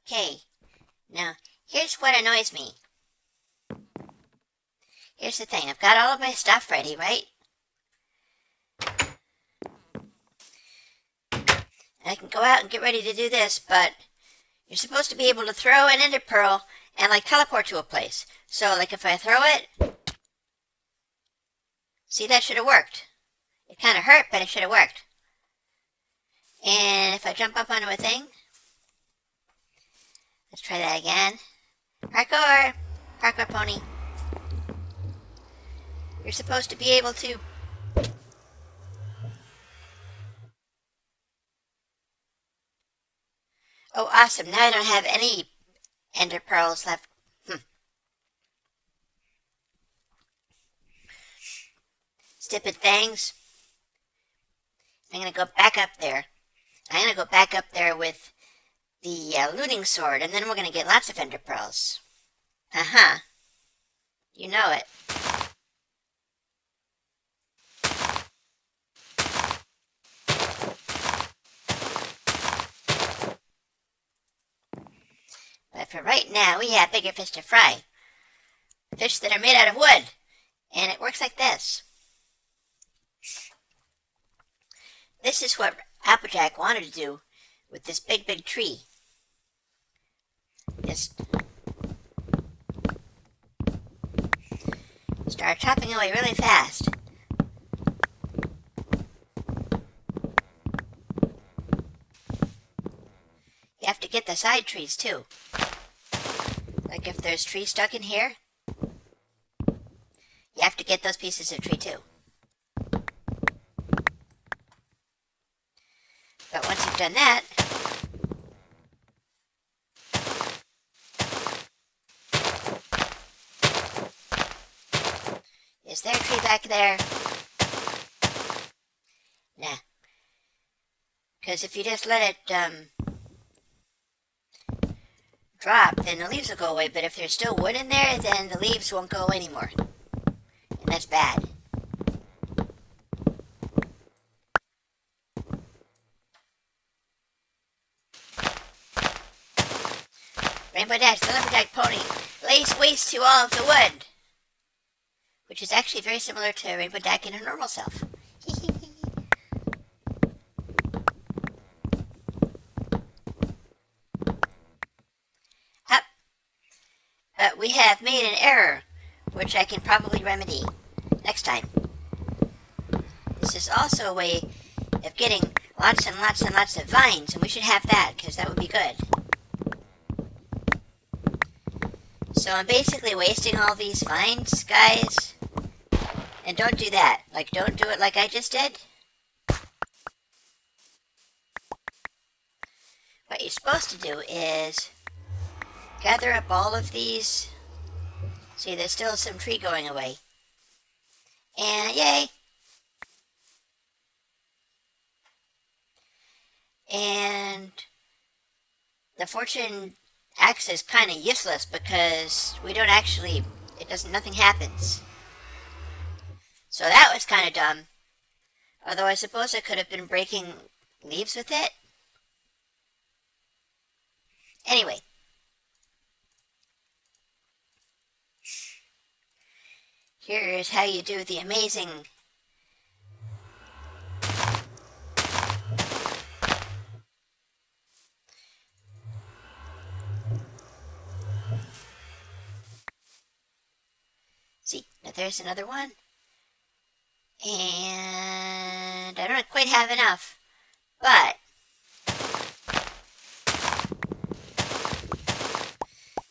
Okay, now here's what annoys me. Here's the thing, I've got all of my stuff ready, right? And I can go out and get ready to do this, but you're supposed to be able to throw an ender pearl and like teleport to a place. So like if I throw it, see, that should have worked. It kind of hurt, but it should have worked. And if I jump up onto a thing, let's try that again. Parkour! Parkour pony. You're supposed to be able to... Oh, awesome. Now I don't have any ender pearls left. Stupid things. I'm going to go back up there. I'm going to go back up there with the looting sword, and then we're going to get lots of ender pearls. Uh-huh. You know it. But for right now, we have bigger fish to fry. Fish that are made out of wood. And it works like this. This is what Applejack wanted to do with this big, big tree. Just start chopping away really fast. You have to get the side trees too. Like if there's trees stuck in here, you have to get those pieces of tree too. But once you've done that, is there a tree back there? Nah. Because if you just let it drop, then the leaves will go away. But if there's still wood in there, then the leaves won't go away anymore. And that's bad. Rainbow Dash, the lumberjack pony, lays waste to all of the wood. Which is actually very similar to Rainbow Dash in her normal self. Up. But we have made an error, which I can probably remedy next time. This is also a way of getting lots and lots and lots of vines, and we should have that, because that would be good. So I'm basically wasting all these vines, guys. And don't do that. Like, don't do it like I just did. What you're supposed to do is gather up all of these. See, there's still some tree going away. And yay! And the fortune axe is kind of useless because we don't actually, nothing happens. So that was kind of dumb. Although I suppose I could have been breaking leaves with it. Anyway. Here is how you do the amazing see, now there's another one. And I don't quite have enough, but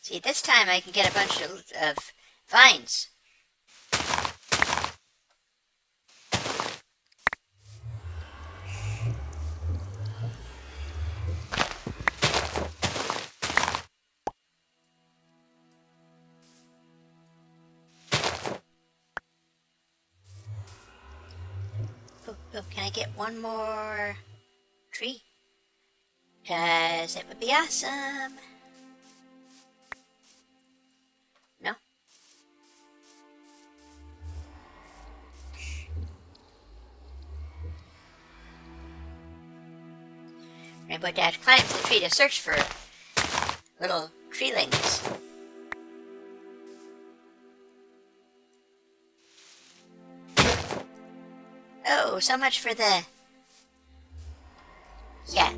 see, this time I can get a bunch of vines. Can I get one more tree? Because it would be awesome. No? Rainbow Dash climbs the tree to search for little treelings. Oh, so much for the... Yeah.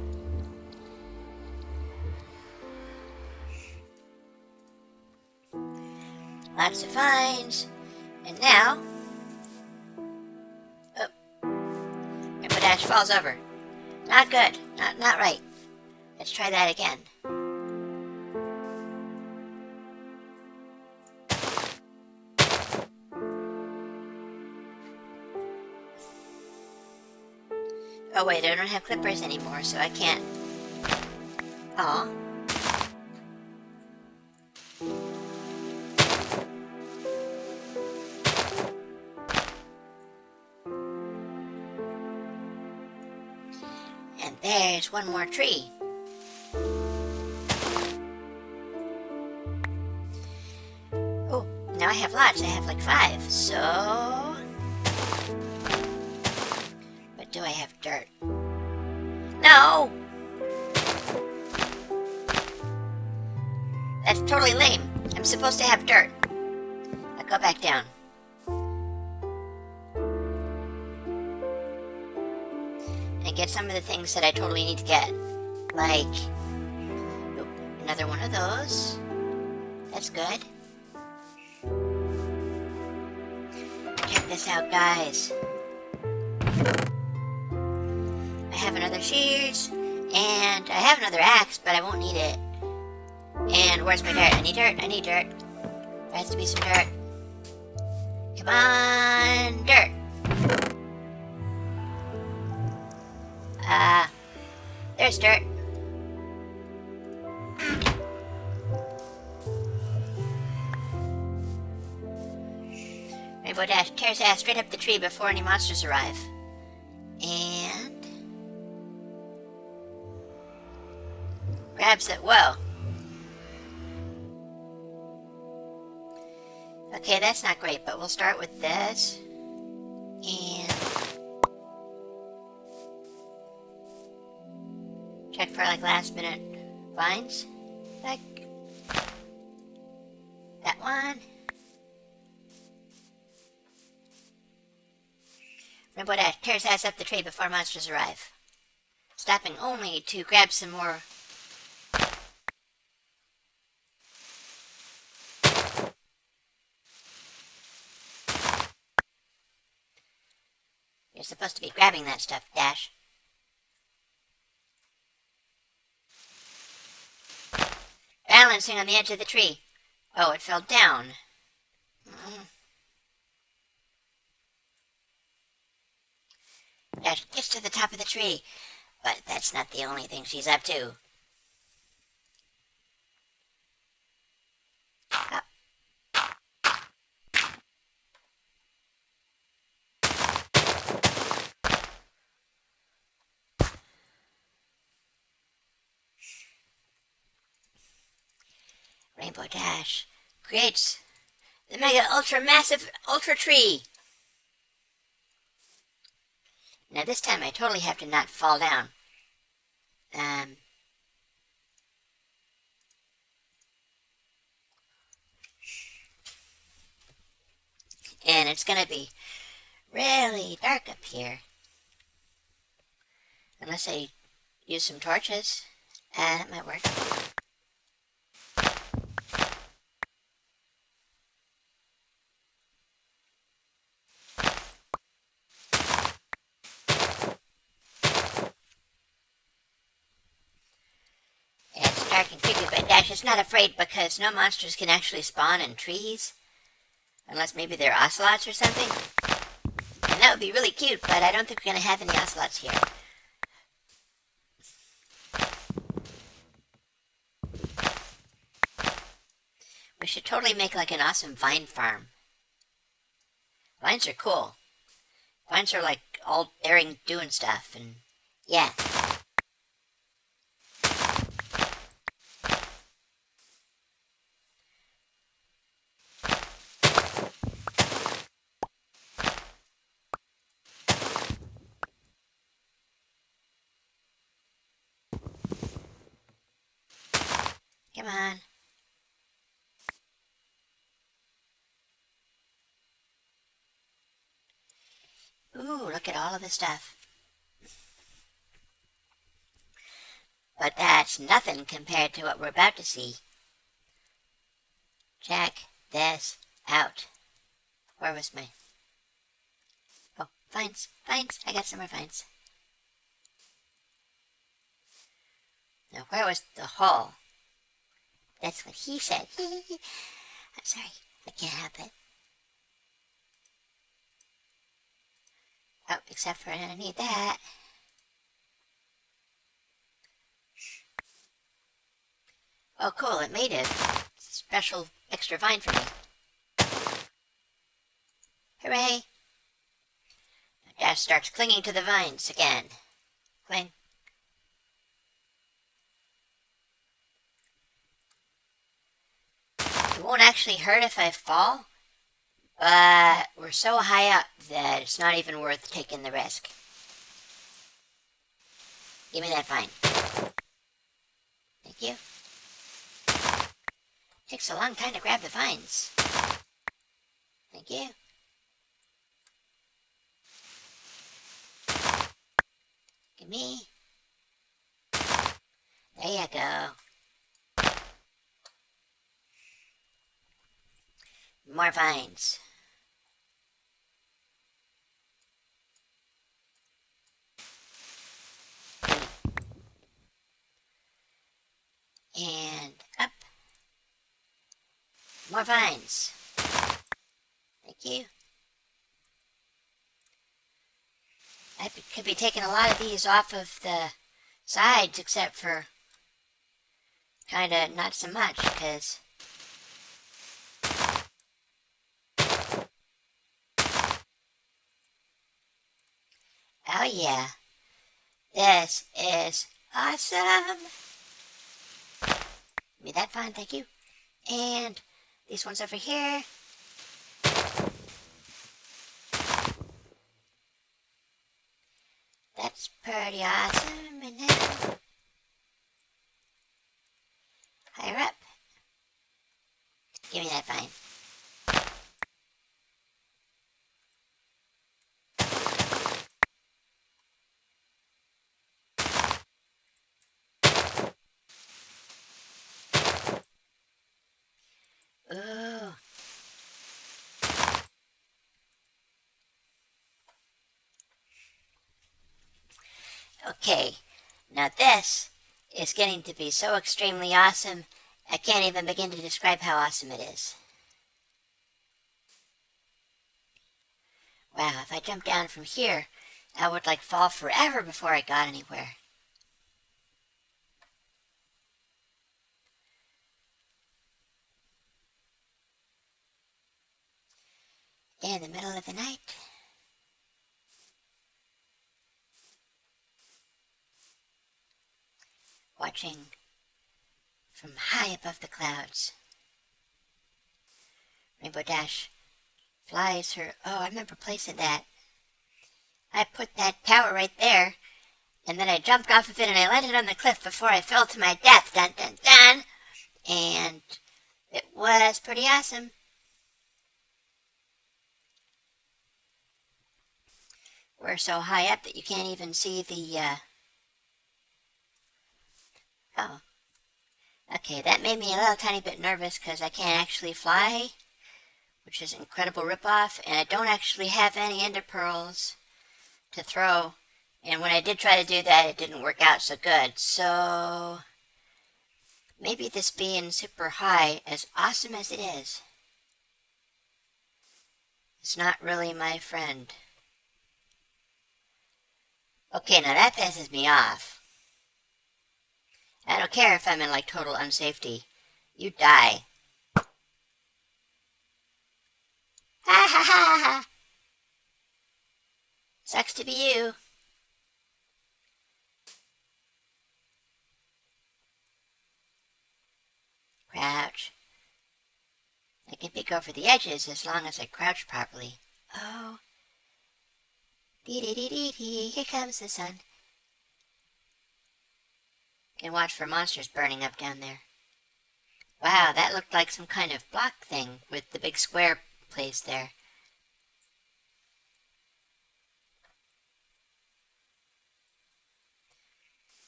Lots of vines. And now... Oh. Rainbow Dash falls over. Not good. Not right. Let's try that again. Oh wait, I don't have clippers anymore, so I can't... Aw. And there's one more tree. Oh, now I have lots. I have like 5, so... But do I have dirt? No! That's totally lame. I'm supposed to have dirt. I'll go back down. And get some of the things that I totally need to get. Like... Oh, another one of those. That's good. Check this out, guys. I have another shears, and I have another axe, but I won't need it. And where's my dirt? I need dirt. I need dirt. There has to be some dirt. Come on, dirt. There's dirt. Rainbow Dash tears ass straight up the tree before any monsters arrive. And... grabs it. Whoa. Okay, that's not great, but we'll start with this. And... check for like last minute vines. Like... that one. Rainbow Dash tears ass up the tree before monsters arrive. Stopping only to grab some more... You're supposed to be grabbing that stuff, Dash. Balancing on the edge of the tree. Oh, it fell down. Dash gets to the top of the tree, but that's not the only thing she's up to. Oh. Rainbow Dash creates the mega ultra massive ultra tree. Now this time I totally have to not fall down. And it's gonna be really dark up here. Unless I use some torches. That might work. It's dark and creepy, but Dash is not afraid because no monsters can actually spawn in trees. Unless maybe they're ocelots or something. And that would be really cute, but I don't think we're going to have any ocelots here. We should totally make like an awesome vine farm. Vines are cool. Vines are like all daring doing stuff, and yeah. Come on. Ooh, look at all of this stuff. But that's nothing compared to what we're about to see. Check this out. Where was my... Oh, vines, vines. I got some more vines. Now, where was the hole? That's what he said. I'm sorry, I can't help it. Oh, except for underneath that. Oh, cool, it made a special extra vine for me. Hooray! Dash starts clinging to the vines again. Cling. It won't actually hurt if I fall, but we're so high up that it's not even worth taking the risk. Give me that vine. Thank you. Takes a long time to grab the vines. Thank you. Give me. There you go. More vines. And up. More vines. Thank you. I could be taking a lot of these off of the sides, except for kinda not so much, because oh yeah, this is awesome. Give me that vine, thank you. And these ones over here. That's pretty awesome. And now, higher up. Give me that vine. Ooh. Okay, now this is getting to be so extremely awesome, I can't even begin to describe how awesome it is. Wow, if I jumped down from here, I would like fall forever before I got anywhere. In the middle of the night. Watching from high above the clouds. Rainbow Dash flies her... Oh, I remember placing that. I put that tower right there, and then I jumped off of it and I landed on the cliff before I fell to my death. Dun dun dun! And it was pretty awesome. We're so high up that you can't even see the, Oh. Okay, that made me a little tiny bit nervous because I can't actually fly, which is an incredible ripoff, and I don't actually have any ender pearls to throw. And when I did try to do that, it didn't work out so good. So maybe this being super high, as awesome as it is, it's not really my friend. Okay, now that pisses me off. I don't care if I'm in like total unsafety. You die. Ha ha ha ha! Sucks to be you. Crouch. I can peek over the edges as long as I crouch properly. Oh. Dee dee dee dee dee, here comes the sun. Can watch for monsters burning up down there. Wow, that looked like some kind of block thing with the big square placed there.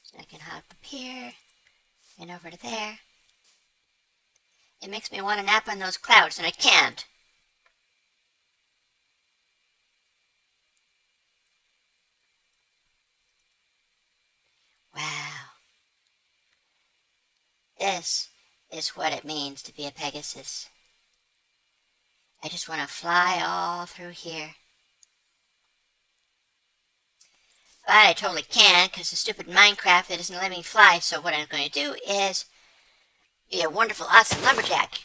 So I can hop up here and over to there. It makes me want to nap on those clouds, and I can't. Wow. This is what it means to be a Pegasus. I just want to fly all through here. But I totally can't, because the stupid Minecraft doesn't let me fly, so what I'm going to do is be a wonderful, awesome lumberjack.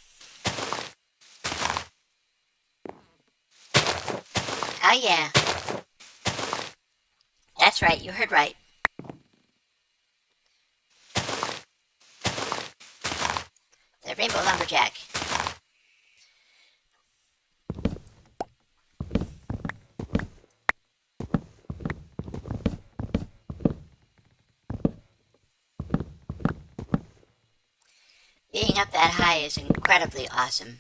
Oh yeah. That's right, you heard right. The Rainbow Lumberjack. Being up that high is incredibly awesome.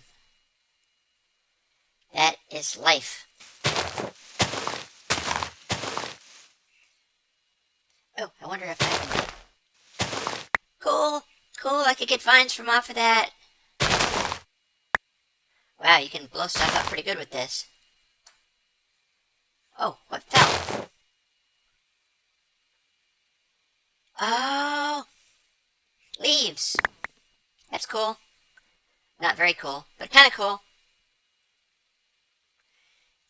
That is life. Oh, I wonder if I can... Cool, cool, I could get vines from off of that. Wow, you can blow stuff up pretty good with this. Oh, what fell? Oh, leaves. That's cool. Not very cool, but kind of cool.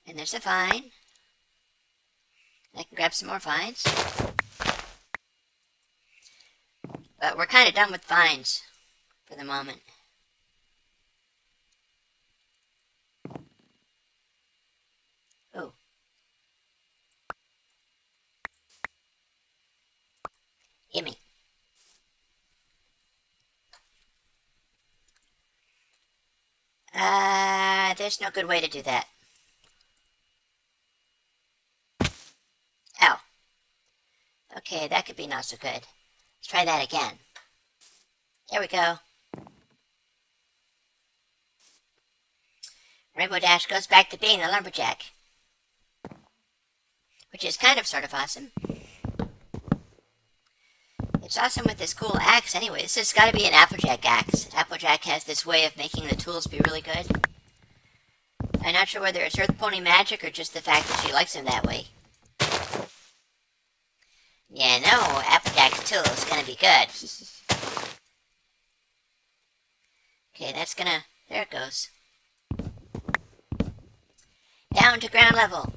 And there's a vine. I can grab some more vines. But we're kind of done with vines for the moment. Oh. Gimme. There's no good way to do that. Ow. Okay, that could be not so good. Let's try that again. There we go. Rainbow Dash goes back to being a lumberjack. Which is kind of sort of awesome. It's awesome with this cool axe anyway. This has got to be an Applejack axe. Applejack has this way of making the tools be really good. I'm not sure whether it's Earth Pony magic or just the fact that she likes them that way. Yeah, no, Applejack's tool is gonna be good. Okay, that's gonna... There it goes. Down to ground level.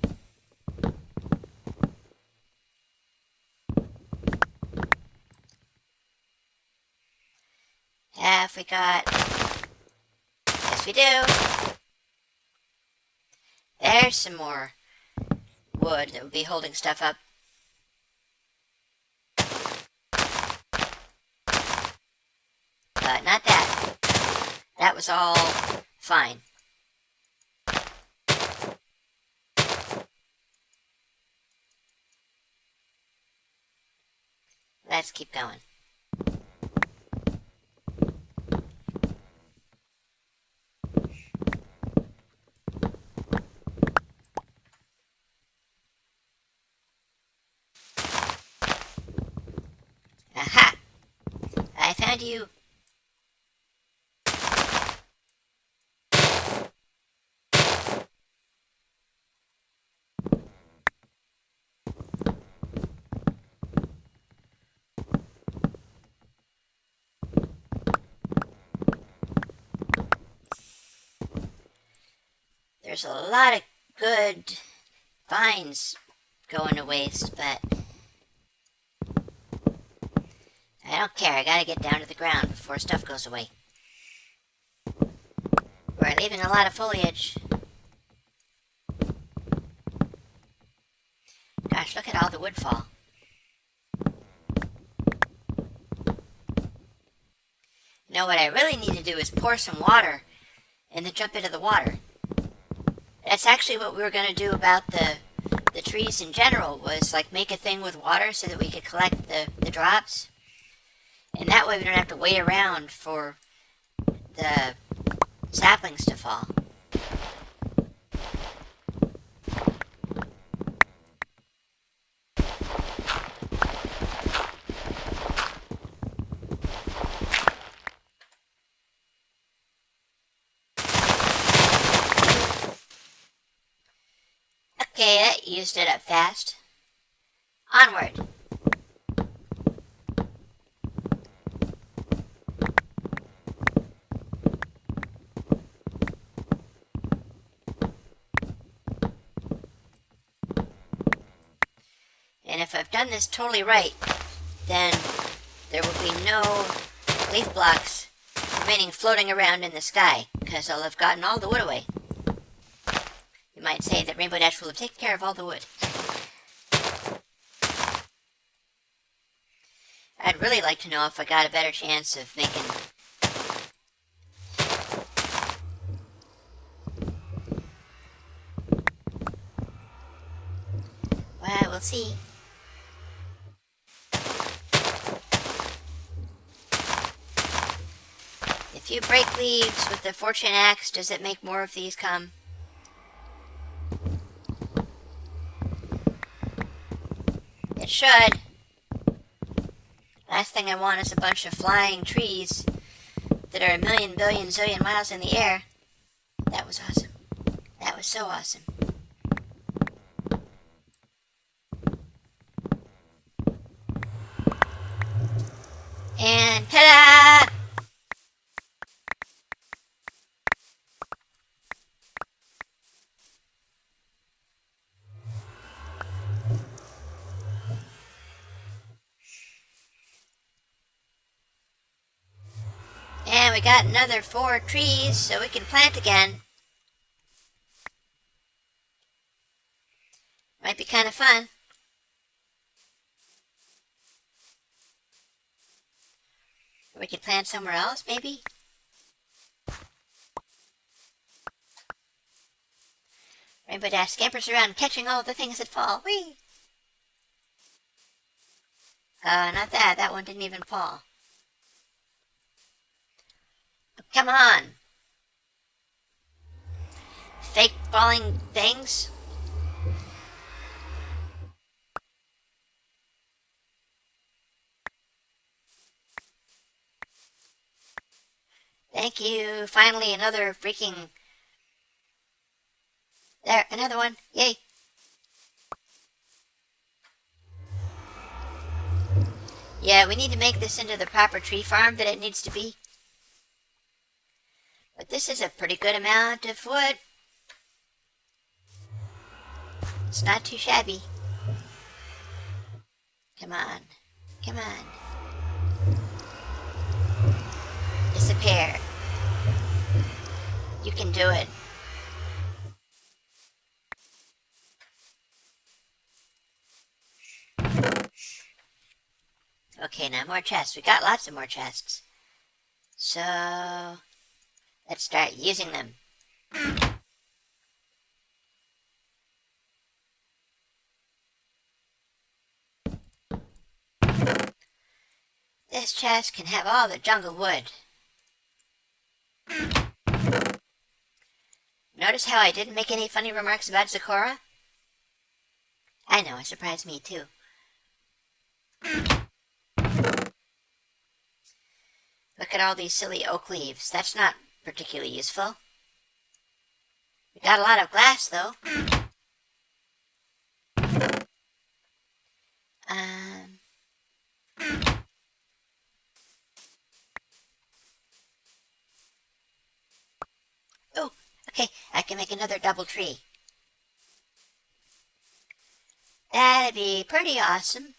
Have we got... Yes, we do. There's some more wood that would be holding stuff up. But not that. That was all fine. Let's keep going. Aha! I found you. There's a lot of good vines going to waste, but I don't care. I gotta get down to the ground before stuff goes away. We're leaving a lot of foliage. Gosh, look at all the wood fall. You know, what I really need to do is pour some water and then jump into the water. That's actually what we were going to do about the trees in general, was like make a thing with water so that we could collect the drops. And that way we don't have to wait around for the saplings to fall. Okay, that used it up fast. Onward. And if I've done this totally right, then there will be no leaf blocks remaining floating around in the sky, because I'll have gotten all the wood away. You might say that Rainbow Dash will have taken care of all the wood. I'd really like to know if I got a better chance of making... Well, we'll see. If you break leaves with the fortune axe, does it make more of these come? It should. Last thing I want is a bunch of flying trees that are a million, billion, zillion miles in the air. That was awesome. That was so awesome. And ta-da! And we got another 4 trees, so we can plant again. Might be kind of fun. Or we could plant somewhere else, maybe? Rainbow Dash scampers around catching all the things that fall. Whee! Not that. That one didn't even fall. Oh, come on! Fake falling things? Thank you. Finally, another freaking... There, another one. Yay! Yeah, we need to make this into the proper tree farm that it needs to be. But this is a pretty good amount of wood. It's not too shabby. Come on. Come on. Disappear. You can do it. Okay, now more chests. We got lots of more chests. So, let's start using them. This chest can have all the jungle wood. Notice how I didn't make any funny remarks about Zecora? I know, it surprised me too. Look at all these silly oak leaves. That's not particularly useful. We got a lot of glass, though. Oh, okay. I can make another double tree. That'd be pretty awesome.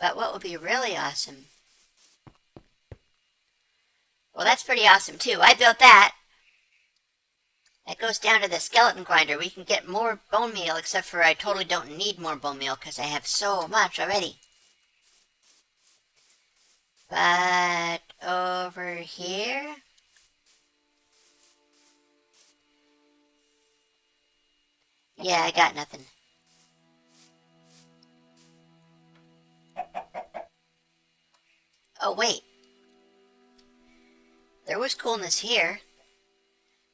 But what would be really awesome? Well, that's pretty awesome, too. I built that. That goes down to the skeleton grinder. We can get more bone meal, except for I totally don't need more bone meal because I have so much already. But over here... Yeah, I got nothing. Oh, wait. There was coolness here.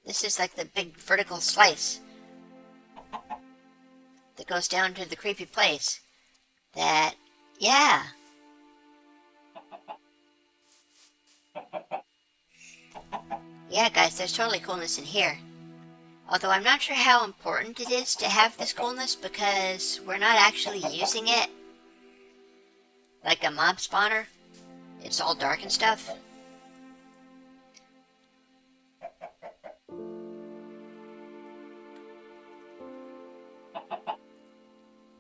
This is like the big vertical slice that goes down to the creepy place. That, yeah. Yeah, guys, there's totally coolness in here. Although I'm not sure how important it is to have this coolness because we're not actually using it like a mob spawner. It's all dark and stuff.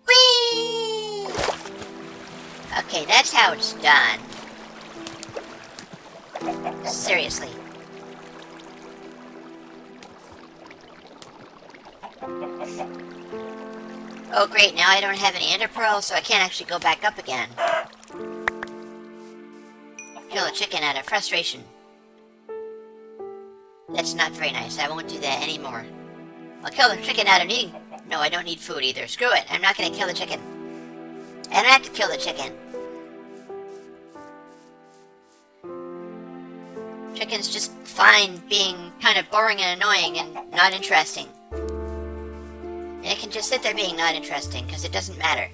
Whee! Okay, that's how it's done. Seriously. Oh great, now I don't have any ender pearls, so I can't actually go back up again. Kill a chicken out of frustration. That's not very nice. I won't do that anymore. I'll kill the chicken out of need. No, I don't need food either. Screw it. I'm not going to kill the chicken. I don't have to kill the chicken. Chicken's just fine being kind of boring and annoying and not interesting. And it can just sit there being not interesting because it doesn't matter.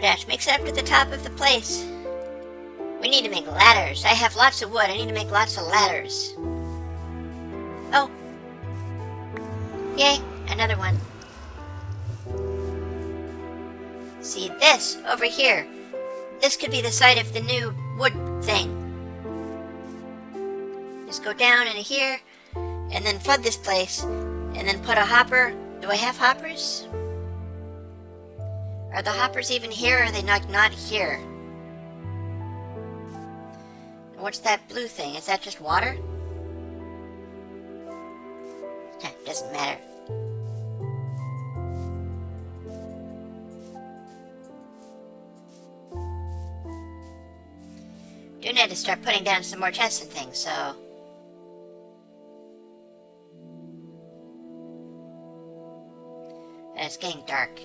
Dash makes it up to the top of the place. We need to make ladders. I have lots of wood. I need to make lots of ladders. Oh. Yay, another one. See this over here. This could be the site of the new wood thing. Just go down into here and then flood this place and then put a hopper. Do I have hoppers? Are the hoppers even here, or are they not here? And what's that blue thing? Is that just water? Doesn't matter. Do need to start putting down some more chests and things, so... It's getting dark.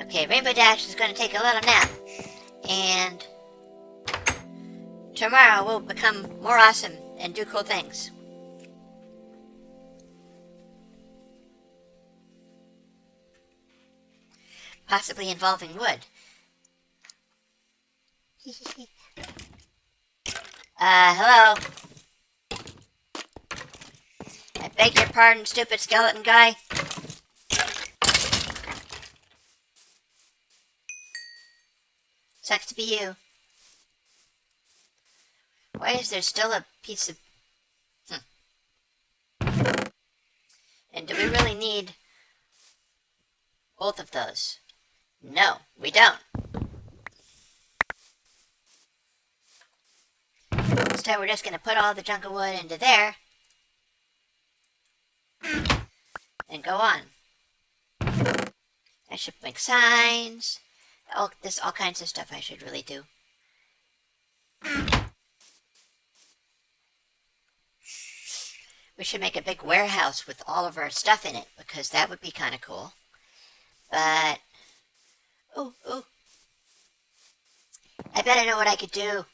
Okay, Rainbow Dash is going to take a little nap, and tomorrow we'll become more awesome and do cool things. Possibly involving wood. Hello? I beg your pardon, stupid skeleton guy. Sucks to be you. Why is there still a piece of... And do we really need both of those? No, we don't. Instead, we're just going to put all the jungle wood into there. And go on. I should make signs. There's all kinds of stuff I should really do. We should make a big warehouse with all of our stuff in it, because that would be kind of cool. But... Ooh. I bet I know what I could do.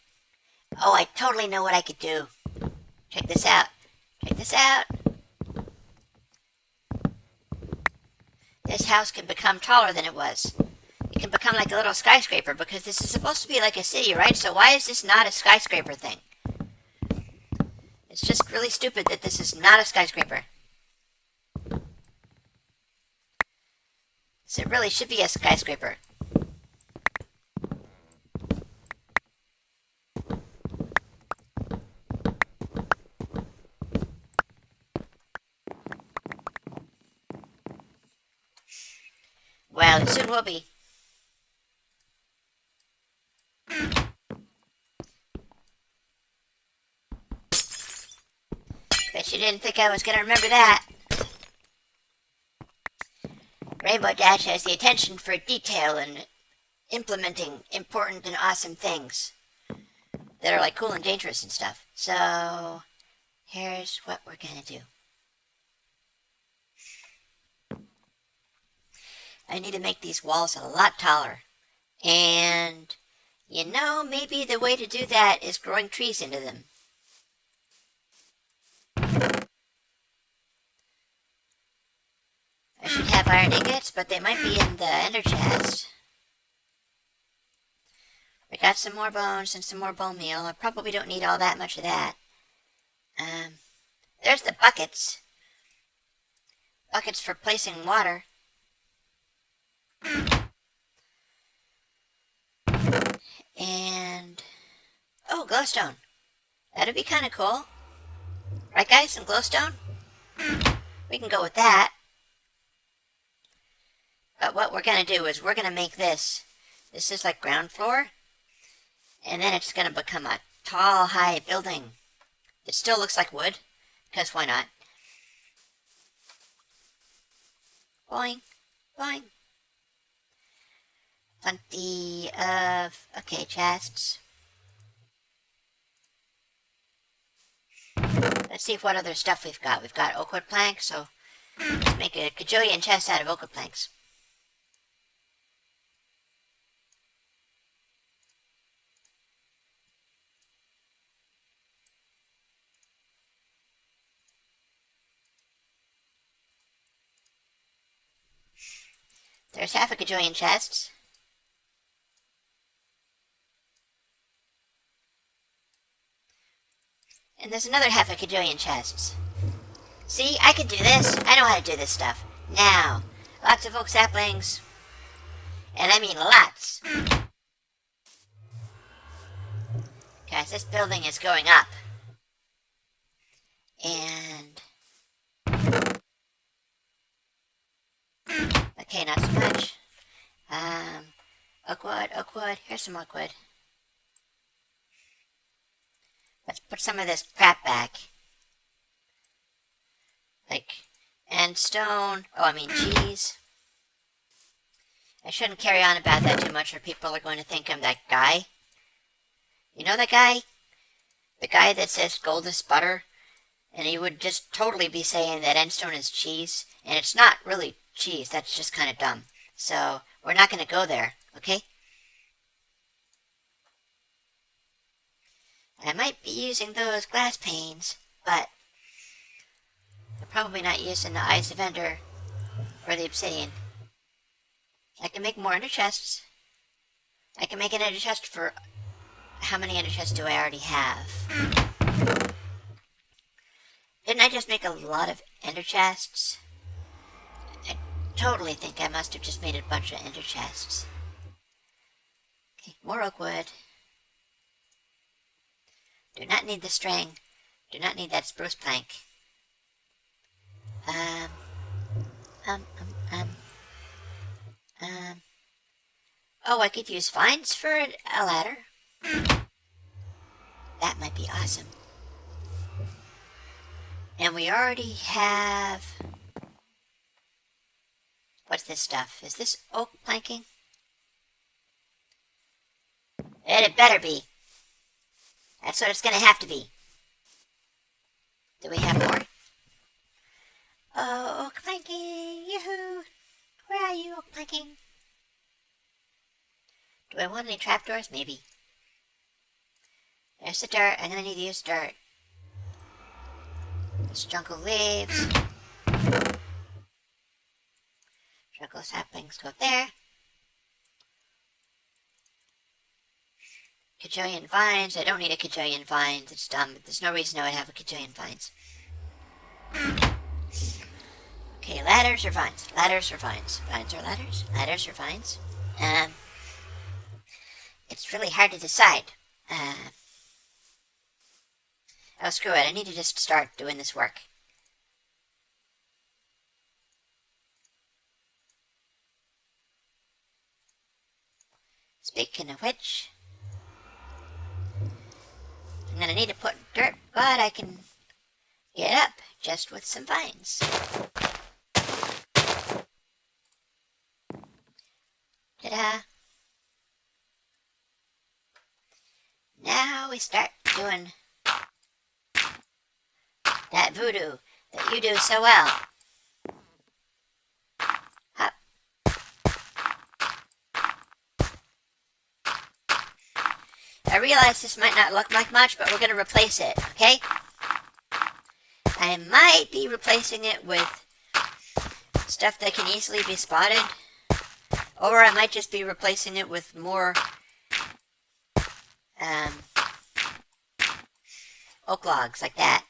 Oh, I totally know what I could do. Check this out. Check this out. This house can become taller than it was. It can become like a little skyscraper, because this is supposed to be like a city, right? So why is this not a skyscraper thing? It's just really stupid that this is not a skyscraper. So it really should be a skyscraper. Well, it soon will be. Bet you didn't think I was gonna remember that. Rainbow Dash has the attention for detail and implementing important and awesome things that are like cool and dangerous and stuff. So here's what we're gonna do. I need to make these walls a lot taller. And, you know, maybe the way to do that is growing trees into them. I should have iron ingots, but they might be in the ender chest. We got some more bones and some more bone meal. I probably don't need all that much of that. There's the buckets. Buckets for placing water. And... oh, glowstone. That'd be kind of cool. Right, guys? Some glowstone? We can go with that. But what we're going to do is we're going to make this. This is like ground floor. And then it's going to become a tall, high building. It still looks like wood. Because why not? Boing. Boing. Plenty of... okay, chests. Let's see what other stuff we've got. We've got oak wood planks, so let's make a kajillion chests out of oak wood planks. There's half a kajillion chests. And there's another half a kajillion chests. See, I can do this. I know how to do this stuff. Now, lots of oak saplings. And I mean lots. Guys, this building is going up. And... okay, not so much. Oak wood, oak wood. Here's some oak wood. Let's put some of this crap back. Like, and stone. Oh, I mean cheese. I shouldn't carry on about that too much or people are going to think I'm that guy. You know that guy? The guy that says gold is butter? And he would just totally be saying that endstone is cheese. And it's not really cheese. That's just kind of dumb. So, we're not going to go there, okay? I might be using those glass panes, but I'm probably not using the eyes of ender or the obsidian. I can make more ender chests. I can make an ender chest for... how many ender chests do I already have? Didn't I just make a lot of ender chests? I totally think I must have just made a bunch of ender chests. Okay, more oak wood. Do not need the string. Do not need that spruce plank. Oh, I could use vines for a ladder. That might be awesome. And we already have... what's this stuff? Is this oak planking? It better be. That's what it's going to have to be. Do we have more? Oh, oak planking! Yoo-hoo! Where are you, oak planking? Do I want any trapdoors? Maybe. There's the dirt. I'm going to need to use dirt. This jungle leaves. Jungle saplings go there. Kajillion vines. I don't need a kajillion vines. It's dumb. There's no reason I would have a kajillion vines. Okay, ladders or vines? Ladders or vines? Vines or ladders? Ladders or vines? It's really hard to decide. Oh, screw it. I need to just start doing this work. Speaking of which, I'm going to need to put dirt, but I can get up just with some vines. Ta-da! we start doing that voodoo that you do so well. Hop. I realize this might not look like much, but we're going to replace it, okay? I might be replacing it with stuff that can easily be spotted, or I might just be replacing it with more oak logs like that.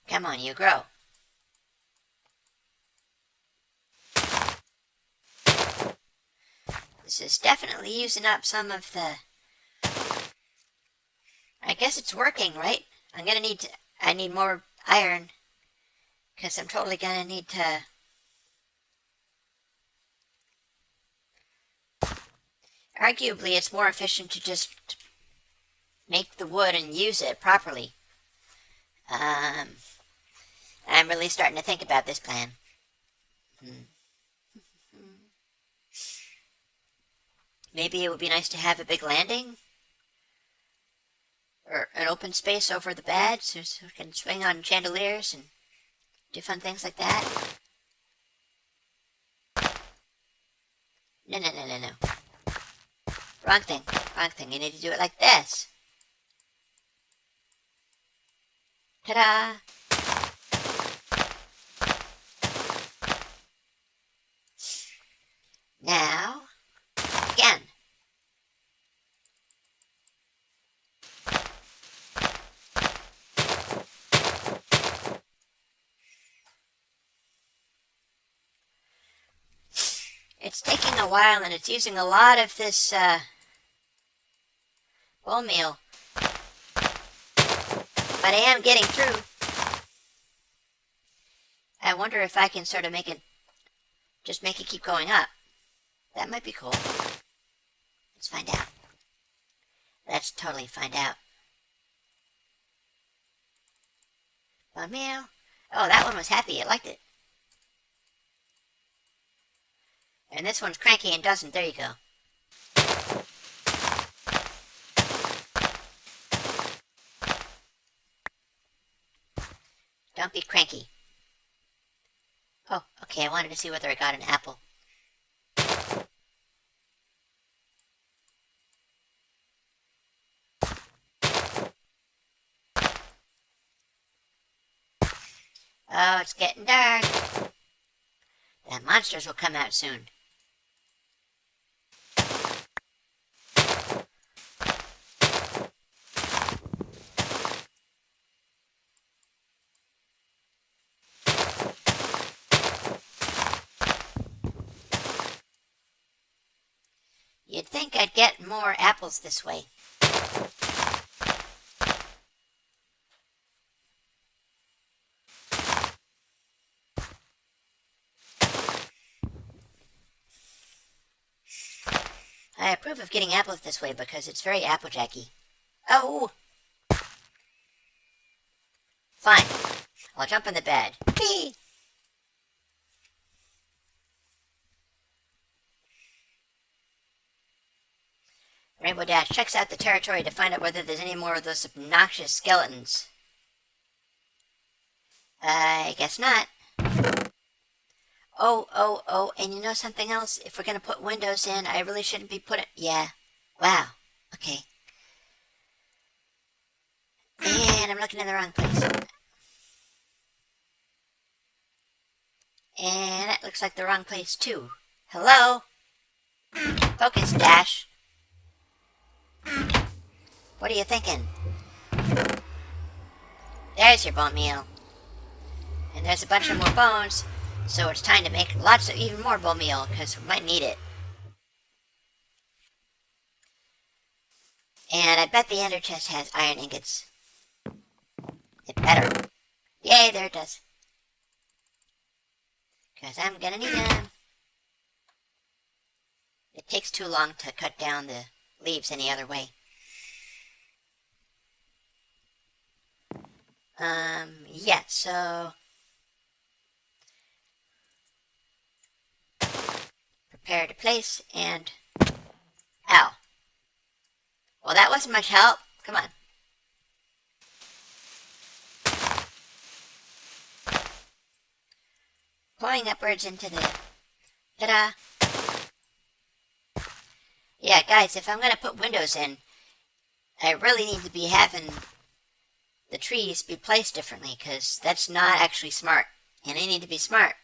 Come on, you grow. This is definitely using up some of the... I guess it's working, right? I need more iron, because I'm totally gonna need to... Arguably, it's more efficient to just make the wood and use it properly. I'm really starting to think about this plan. Maybe it would be nice to have a big landing, or an open space over the bed, so we can swing on chandeliers and do fun things like that. No. Wrong thing. You need to do it like this. Ta-da! Now, again. It's taking a while and it's using a lot of this bone meal. But I am getting through. I wonder if I can sort of just make it keep going up. That might be cool. Let's find out. Let's totally find out. Bone meal. Oh, that one was happy. It liked it. And this one's cranky and doesn't. There you go. Don't be cranky. Oh, okay, I wanted to see whether I got an apple. Oh, it's getting dark. The monsters will come out soon. You'd think I'd get more apples this way. I approve of getting apples this way because it's very Applejacky. Oh! Fine. I'll jump in the bed. Whee! Rainbow Dash checks out the territory to find out whether there's any more of those obnoxious skeletons. I guess not. Oh, and you know something else? If we're going to put windows in, I really shouldn't be putting... Yeah. Wow. Okay. And I'm looking in the wrong place. And that looks like the wrong place, too. Hello? Focus, Dash. What are you thinking? There's your bone meal. And there's a bunch of more bones, so it's time to make lots of even more bone meal, because we might need it. And I bet the ender chest has iron ingots. It better. Yay, there it does. because I'm gonna need them. It takes too long to cut down the leaves any other way. Yeah, so prepare to place and ow. Well, that wasn't much help. Come on. Pulling upwards into the ta-da. Yeah, guys, if I'm gonna put windows in, I really need to be having the trees be placed differently, because that's not actually smart. And they need to be smart.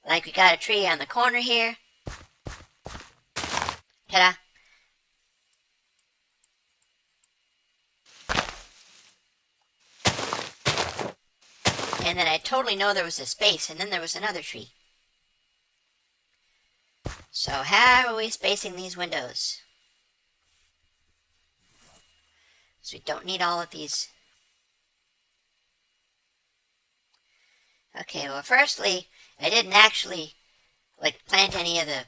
Like we got a tree on the corner here. Ta-da. And then I totally know there was a space, and then there was another tree. So how are we spacing these windows? So we don't need all of these. Okay, well, firstly, I didn't actually, plant any of the...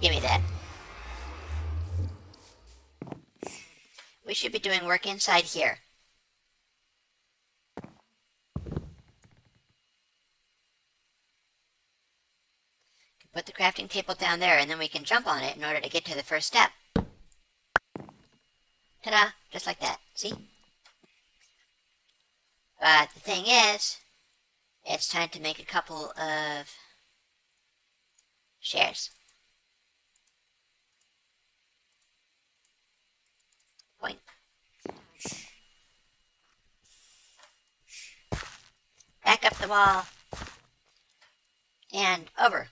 Give me that. We should be doing work inside here. Put the crafting table down there, and then we can jump on it in order to get to the first step. Ta-da! Just like that. See? But the thing is, it's time to make a couple of shares. Point. Back up the wall. And over.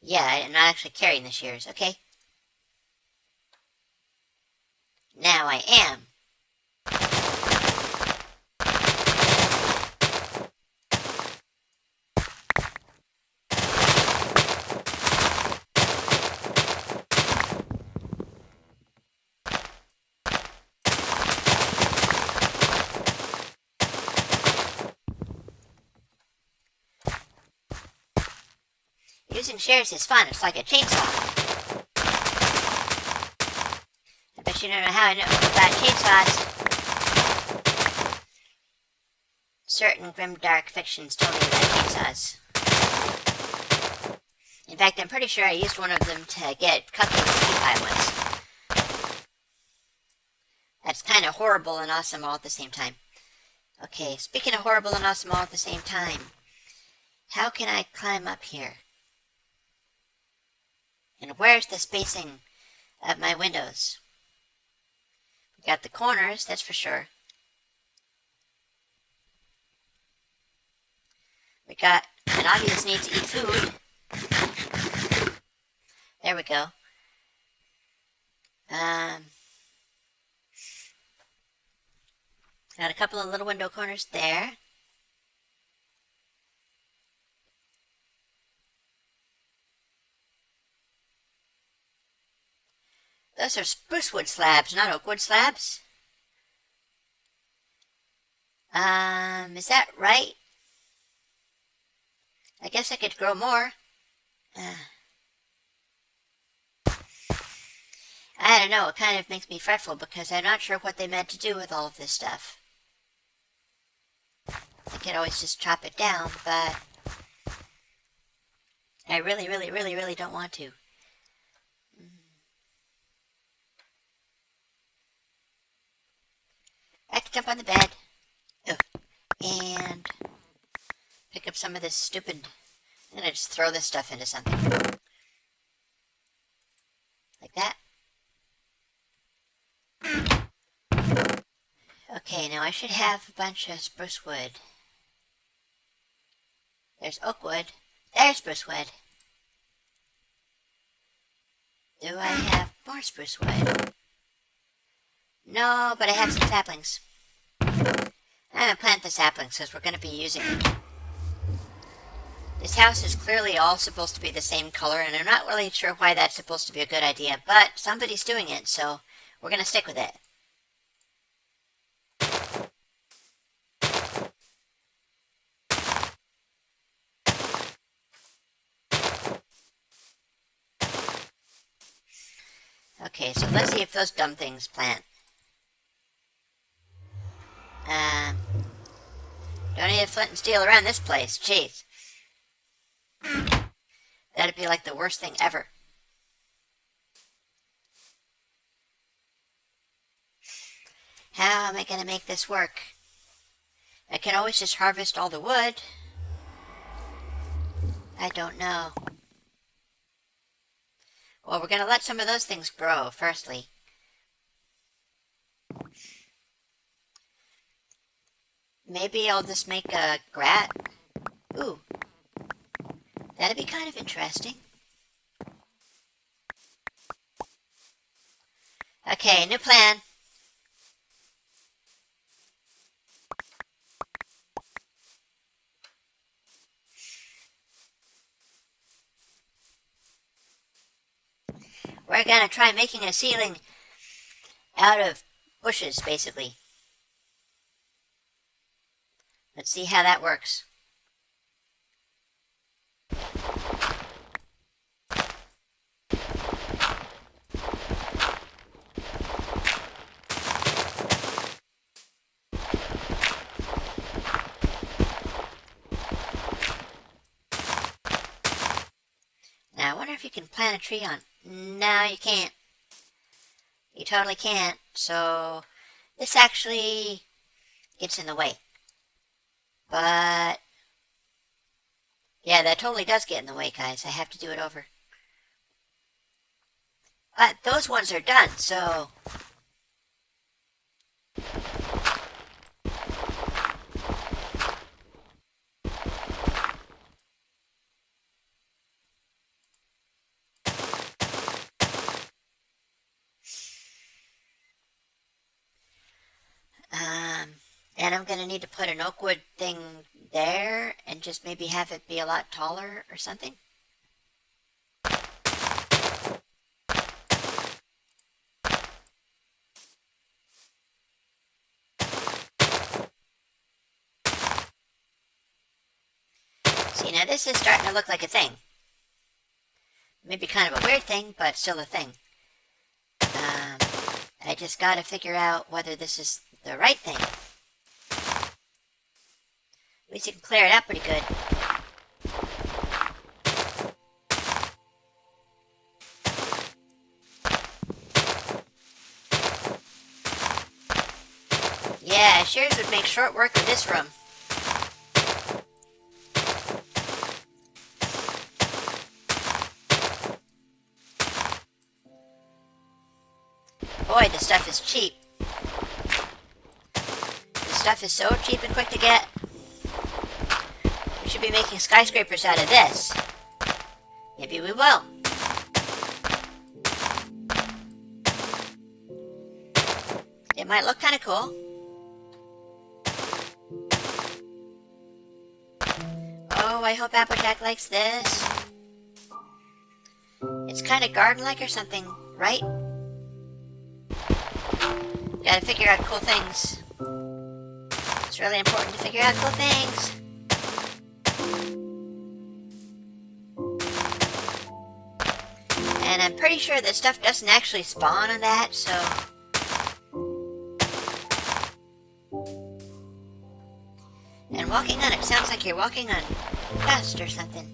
Yeah, I'm not actually carrying the shears, okay? Now I am. Using shears is fun. It's like a chainsaw. I bet you don't know how I know about chainsaws. Certain grim dark fictions told me about chainsaws. In fact, I'm pretty sure I used one of them to get cupcake cookie pie once. That's kind of horrible and awesome all at the same time. Okay, speaking of horrible and awesome all at the same time, how can I climb up here? And where's the spacing of my windows? We got the corners, that's for sure. We got an obvious need to eat food. There we go. Got a couple of little window corners there. Those are spruce wood slabs, not oak wood slabs. Is that right? I guess I could grow more. I don't know, it kind of makes me fretful because I'm not sure what they meant to do with all of this stuff. I could always just chop it down, but I really don't want to. I have to jump on the bed. Oh. And pick up some of this stupid... I'm gonna just throw this stuff into something. Like that. Okay, now I should have a bunch of spruce wood. There's oak wood. There's spruce wood. Do I have more spruce wood? No, but I have some saplings. I'm gonna plant the saplings because we're gonna be using This house is clearly all supposed to be the same color, and I'm not really sure why that's supposed to be a good idea, but somebody's doing it, so we're going to stick with it. Okay, so let's see if those dumb things plant. Don't need a flint and steel around this place. Jeez. That'd be like the worst thing ever. How am I going to make this work? I can always just harvest all the wood. I don't know. Well, we're going to let some of those things grow, firstly. Maybe I'll just make a grat. Ooh. That'd be kind of interesting. Okay, new plan. We're gonna try making a ceiling out of bushes, basically. Let's see how that works. Now, I wonder if you can plant a tree on... No, you can't. You totally can't. So, this actually gets in the way. But... yeah, that totally does get in the way, guys. I have to do it over. But those ones are done, so... and I'm going to need to put an oak wood thing there and just maybe have it be a lot taller or something. See, now this is starting to look like a thing. Maybe kind of a weird thing, but still a thing. I just got to figure out whether this is the right thing. At least you can clear it out pretty good. Yeah, shears would make short work of this room. Boy, this stuff is cheap. This stuff is so cheap and quick to get. We should be making skyscrapers out of this. Maybe we will. It might look kind of cool. Oh, I hope Applejack likes this. It's kind of garden-like or something, right? Gotta figure out cool things. It's really important to figure out cool things. And I'm pretty sure that stuff doesn't actually spawn on that, so... and walking on it sounds like you're walking on dust or something.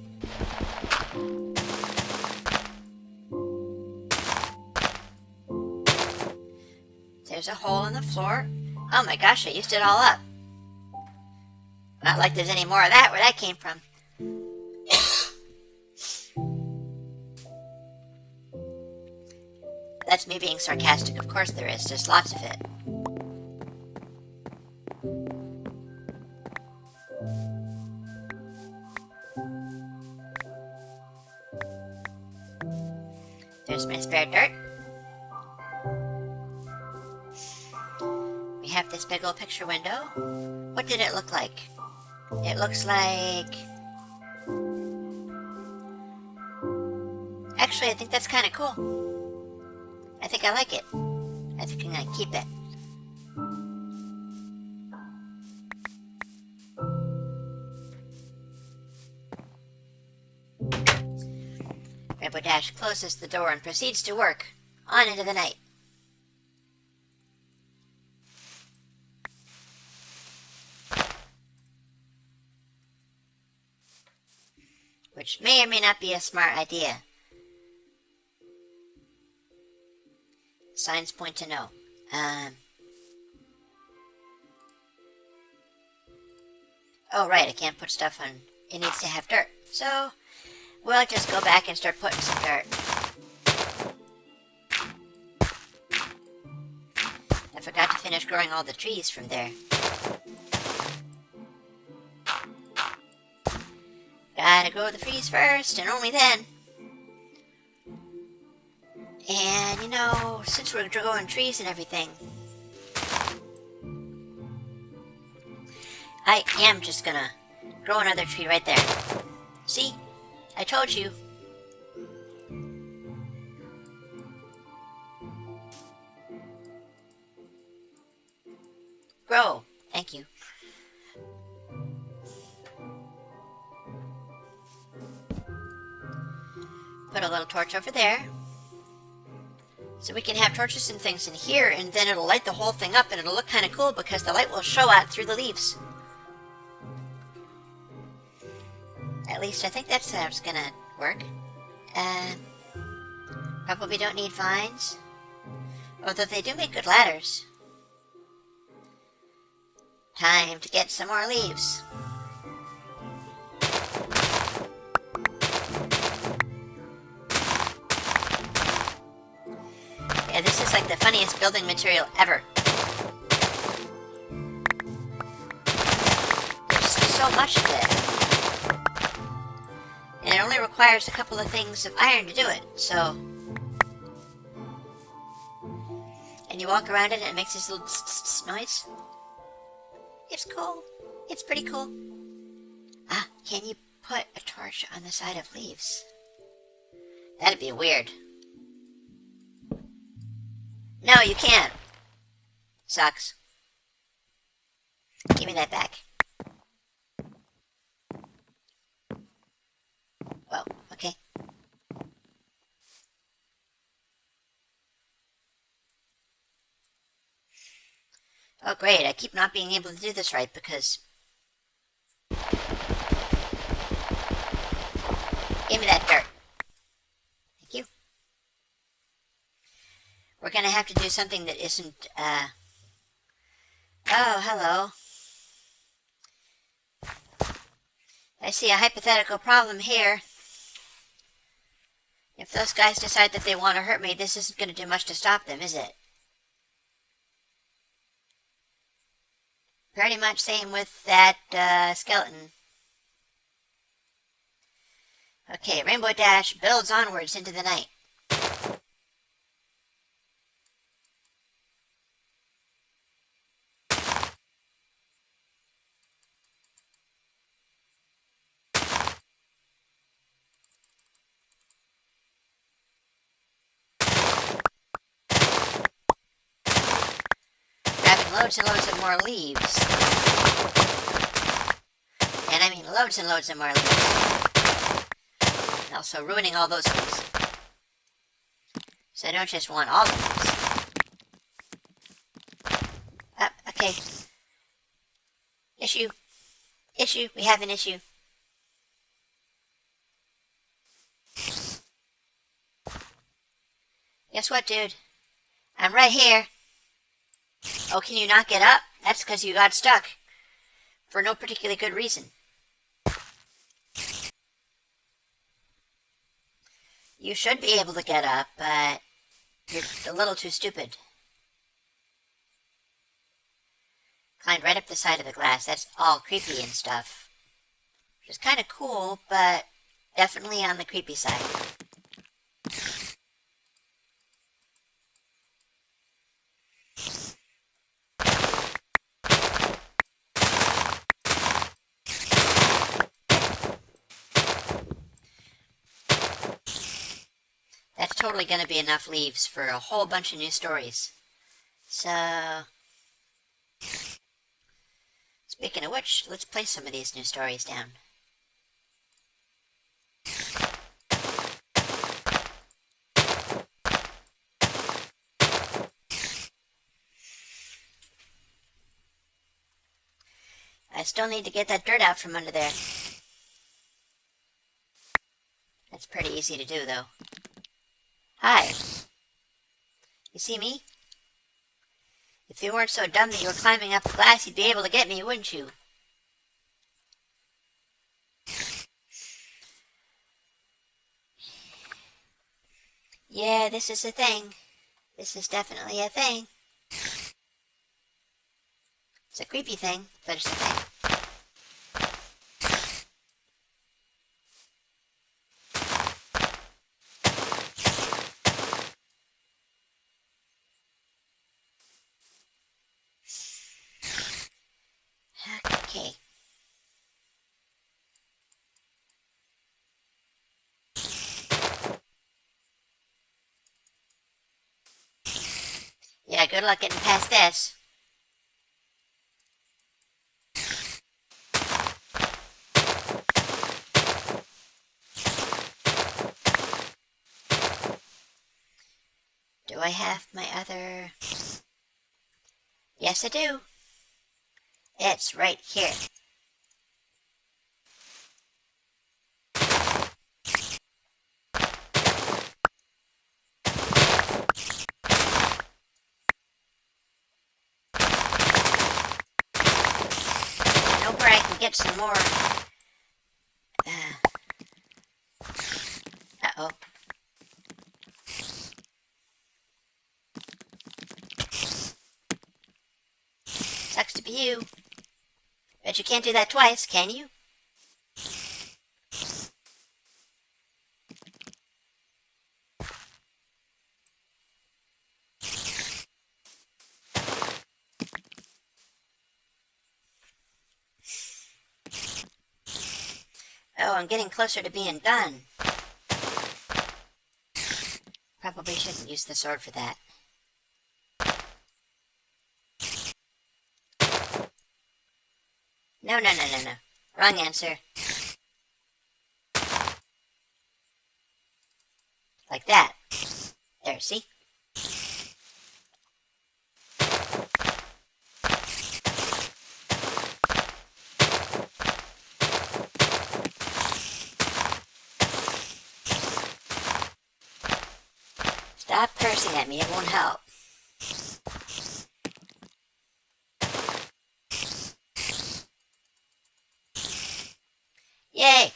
There's a hole in the floor. Oh my gosh, I used it all up. Not like there's any more of that where that came from. That's me being sarcastic. Of course there is. There's lots of it. There's my spare dirt. We have this big old picture window. What did it look like? It looks like Actually, I think that's kind of cool. I think I like it. I think I'm gonna keep it. Rainbow Dash closes the door and proceeds to work on into the night. Which may or may not be a smart idea. Signs point to no. Oh, right, I can't put stuff on. It needs to have dirt. So, we'll just go back and start putting some dirt. I forgot to finish growing all the trees from there. Gotta grow the trees first, and only then. And, you know, since we're growing trees and everything, I am just gonna grow another tree right there. See? I told you. Grow. Thank you. Put a little torch over there. So we can have torches and things in here, and then it'll light the whole thing up, and it'll look kind of cool because the light will show out through the leaves. At least I think that's how it's gonna work. Probably don't need vines. Although they do make good ladders. Time to get some more leaves. Yeah, this is like the funniest building material ever. There's so much of it. And it only requires a couple of things of iron to do it, so... And you walk around it and it makes this little noise. It's cool. It's pretty cool. Ah, can you put a torch on the side of leaves? That'd be weird. No, you can't. Sucks. Give me that back. Whoa, okay. Oh great, I keep not being able to do this right because... Give me that dirt. Thank you. We're gonna have to do something that isn't, Oh, hello. I see a hypothetical problem here. If those guys decide that they want to hurt me, this isn't going to do much to stop them, is it? Pretty much same with that skeleton. Okay, Rainbow Dash builds onwards into the night. Loads and loads of more leaves. And I mean loads and loads of more leaves. And also ruining all those leaves. So I don't just want all the leaves. Okay. Issue. Issue. We have an issue. Guess what, dude? I'm right here. Oh, can you not get up? That's because you got stuck. For no particularly good reason. You should be able to get up, but you're a little too stupid. Climbed right up the side of the glass. That's all creepy and stuff. Which is kind of cool, but definitely on the creepy side. totally going to be enough leaves for a whole bunch of new stories. So, speaking of which, let's place some of these new stories down. I still need to get that dirt out from under there. That's pretty easy to do, though. Hi. You see me? If you weren't so dumb that you were climbing up the glass, you'd be able to get me, wouldn't you? Yeah, this is a thing. This is definitely a thing. It's a creepy thing, but it's a thing. Okay. Yeah, good luck getting past this. Do I have my other... Yes, I do. It's right here. I know where I can get some more... Uh-oh. Sucks to be you. Bet you can't do that twice, can you? Oh, I'm getting closer to being done. Probably shouldn't use the sword for that. No. Wrong answer. Like that. There, see? Stop cursing at me, it won't help. Yay!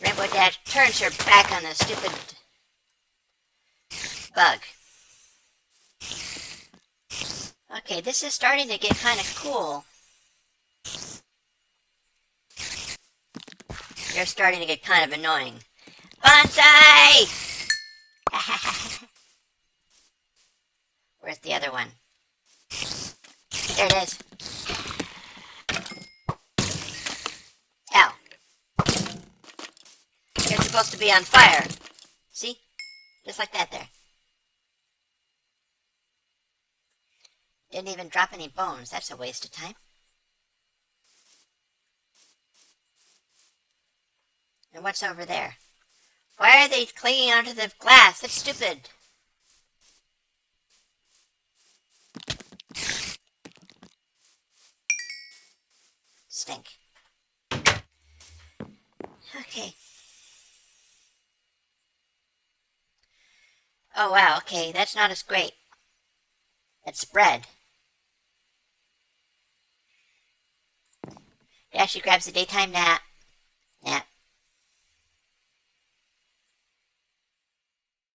Rainbow Dash turns her back on the stupid bug. Okay, this is starting to get kind of cool. You're starting to get kind of annoying. Bonsai! Where's the other one? There it is. Ow. You're supposed to be on fire. See? Just like that there. Didn't even drop any bones. That's a waste of time. And what's over there? Why are they clinging onto the glass? That's stupid. Stink. Okay. Oh wow, okay, that's not as great. That's spread. Yeah, she grabs a daytime nap. Nap.